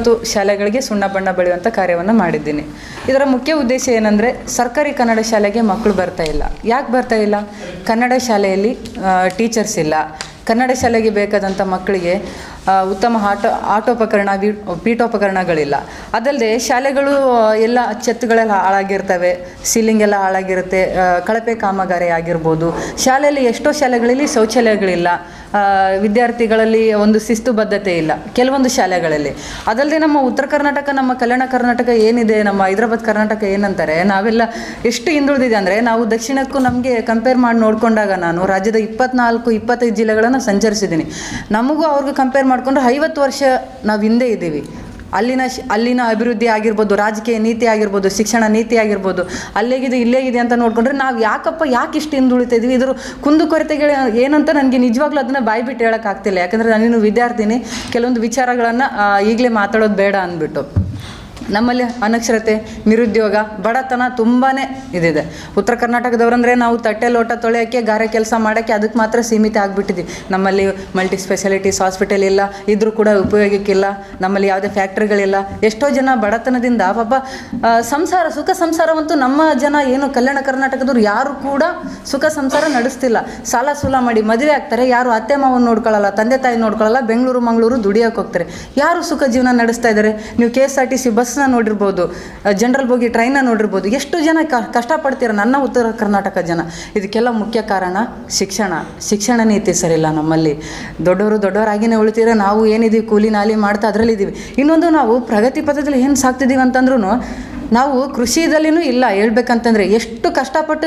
120 ಶಾಲೆಗಳಿಗೆ ಸುಣ್ಣ ಬಣ್ಣ ಬಳಿಯುವಂಥ ಕಾರ್ಯವನ್ನು ಮಾಡಿದ್ದೀನಿ. ಇದರ ಮುಖ್ಯ ಉದ್ದೇಶ ಏನಂದರೆ, ಸರ್ಕಾರಿ ಕನ್ನಡ ಶಾಲೆಗೆ ಮಕ್ಕಳು ಬರ್ತಾ ಇಲ್ಲ. ಯಾಕೆ ಬರ್ತಾ ಇಲ್ಲ? ಕನ್ನಡ ಶಾಲೆಯಲ್ಲಿ ಟೀಚರ್ಸ್ ಇಲ್ಲ. ಕನ್ನಡ ಶಾಲೆಗೆ ಬೇಕಾದಂಥ ಮಕ್ಕಳಿಗೆ ಉತ್ತಮ ಆಟೋಪಕರಣ, ಪೀಠೋಪಕರಣಗಳಿಲ್ಲ. ಅದಲ್ಲದೆ ಶಾಲೆಗಳು ಎಲ್ಲ ಛತ್ತುಗಳೆಲ್ಲ ಹಾಳಾಗಿರ್ತವೆ, ಸೀಲಿಂಗ್ ಎಲ್ಲ ಹಾಳಾಗಿರುತ್ತೆ, ಕಳಪೆ ಕಾಮಗಾರಿ ಆಗಿರ್ಬೋದು. ಶಾಲೆಯಲ್ಲಿ ಎಷ್ಟೋ ಶಾಲೆಗಳಲ್ಲಿ ಶೌಚಾಲಯಗಳಿಲ್ಲ, ವಿದ್ಯಾರ್ಥಿಗಳಲ್ಲಿ ಒಂದು ಶಿಸ್ತುಬದ್ಧತೆ ಇಲ್ಲ ಕೆಲವೊಂದು ಶಾಲೆಗಳಲ್ಲಿ. ಅದಲ್ಲದೆ ನಮ್ಮ ಉತ್ತರ ಕರ್ನಾಟಕ, ನಮ್ಮ ಕಲ್ಯಾಣ ಕರ್ನಾಟಕ ಏನಿದೆ, ನಮ್ಮ ಹೈದರಾಬಾದ್ ಕರ್ನಾಟಕ ಏನಂತಾರೆ, ನಾವೆಲ್ಲ ಎಷ್ಟು ಹಿಂದುಳಿದಿದೆ ಅಂದರೆ, ನಾವು ದಕ್ಷಿಣಕ್ಕೂ ನಮಗೆ ಕಂಪೇರ್ ಮಾಡಿ ನೋಡಿಕೊಂಡಾಗ, ನಾನು ರಾಜ್ಯದ 24-25 ಜಿಲ್ಲೆಗಳನ್ನು ಸಂಚರಿಸಿದ್ದೀನಿ. ನಮಗೂ ಅವ್ರಿಗೂ ಕಂಪೇರ್ ಮಾಡಿಕೊಂಡ್ರೆ 50 ವರ್ಷ ನಾವು ಹಿಂದೆ ಇದ್ದೀವಿ. ಅಲ್ಲಿನ ಅಭಿವೃದ್ಧಿ ಆಗಿರ್ಬೋದು, ರಾಜಕೀಯ ನೀತಿ ಆಗಿರ್ಬೋದು, ಶಿಕ್ಷಣ ನೀತಿ ಆಗಿರ್ಬೋದು, ಅಲ್ಲೇಗಿದೆ ಇಲ್ಲೇಗಿದೆ ಅಂತ ನೋಡಿಕೊಂಡ್ರೆ ನಾವು ಯಾಕೆ ಇಷ್ಟು ಹಿಂದುಳಿತಾ ಇದ್ದೀವಿ? ಇದ್ರ ಕುಂದುಕೊರತೆಗಳು ಏನಂತ ನನಗೆ ನಿಜವಾಗ್ಲೂ ಅದನ್ನು ಬಾಯಿ ಬಿಟ್ಟು ಹೇಳೋಕ್ಕಾಗ್ತಿಲ್ಲ. ಯಾಕಂದರೆ ನಾನಿನ್ನು ವಿದ್ಯಾರ್ಥಿನಿ, ಕೆಲವೊಂದು ವಿಚಾರಗಳನ್ನು ಈಗಲೇ ಮಾತಾಡೋದು ಬೇಡ ಅಂದ್ಬಿಟ್ಟು. ನಮ್ಮಲ್ಲಿ ಅನಕ್ಷರತೆ, ನಿರುದ್ಯೋಗ, ಬಡತನ ತುಂಬಾ ಇದಿದೆ. ಉತ್ತರ ಕರ್ನಾಟಕದವರಂದರೆ ನಾವು ತಟ್ಟೆ ಲೋಟ ತೊಳೆಯೋಕ್ಕೆ, ಗಾರೆ ಕೆಲಸ ಮಾಡೋಕ್ಕೆ ಅದಕ್ಕೆ ಮಾತ್ರ ಸೀಮಿತ ಆಗಿಬಿಟ್ಟಿದ್ವಿ. ನಮ್ಮಲ್ಲಿ ಮಲ್ಟಿ ಸ್ಪೆಷಾಲಿಟೀಸ್ ಹಾಸ್ಪಿಟಲ್ ಇಲ್ಲ, ಇದ್ರೂ ಕೂಡ ಉಪಯೋಗಕ್ಕಿಲ್ಲ. ನಮ್ಮಲ್ಲಿ ಯಾವುದೇ ಫ್ಯಾಕ್ಟ್ರಿಗಳಿಲ್ಲ. ಎಷ್ಟೋ ಜನ ಬಡತನದಿಂದ ಪಾಪ ಸುಖ ಸಂಸಾರವಂತೂ ನಮ್ಮ ಜನ ಏನು ಕಲ್ಯಾಣ ಕರ್ನಾಟಕದವ್ರು ಯಾರು ಕೂಡ ಸುಖ ಸಂಸಾರ ನಡೆಸ್ತಿಲ್ಲ. ಸಾಲ ಸೂಲ ಮಾಡಿ ಮದುವೆ ಆಗ್ತಾರೆ, ಯಾರು ಅತ್ತೆ ಮಾವನ ನೋಡ್ಕೊಳ್ಳಲ್ಲ, ತಂದೆ ತಾಯಿ ನೋಡ್ಕೊಳ್ಳಲ್ಲ, ಬೆಂಗಳೂರು ಮಂಗಳೂರು ದುಡಿಯೋಕೆ ಹೋಗ್ತಾರೆ. ಯಾರು ಸುಖ ಜೀವನ ನಡೆಸ್ತಾ ಇದ್ದಾರೆ? ನೀವು KSRTC ಬಸ್ನ ನೋಡಿರ್ಬೋದು, ಜನರಲ್ ಬೋಗಿ ಟ್ರೈನ್ನ ನೋಡಿರ್ಬೋದು. ಎಷ್ಟು ಜನ ಕಷ್ಟಪಡ್ತೀರ ನನ್ನ ಉತ್ತರ ಕರ್ನಾಟಕ ಜನ. ಇದಕ್ಕೆಲ್ಲ ಮುಖ್ಯ ಕಾರಣ ಶಿಕ್ಷಣ ನೀತಿ ಸರಿಯಿಲ್ಲ ನಮ್ಮಲ್ಲಿ. ದೊಡ್ಡವರಾಗಿಯೇ ಉಳಿತೀರ, ನಾವು ಏನಿದ್ದೀವಿ ಕೂಲಿ ನಾಲಿ ಮಾಡ್ತಾ ಅದರಲ್ಲಿದ್ದೀವಿ. ಇನ್ನೊಂದು, ನಾವು ಪ್ರಗತಿ ಪಥದಲ್ಲಿ ಏನು ಸಾಕ್ತಿದ್ದೀವಿ ಅಂತಂದ್ರೂ ನಾವು ಕೃಷಿದಲ್ಲಿನೂ ಇಲ್ಲ. ಹೇಳ್ಬೇಕಂತಂದರೆ ಎಷ್ಟು ಕಷ್ಟಪಟ್ಟು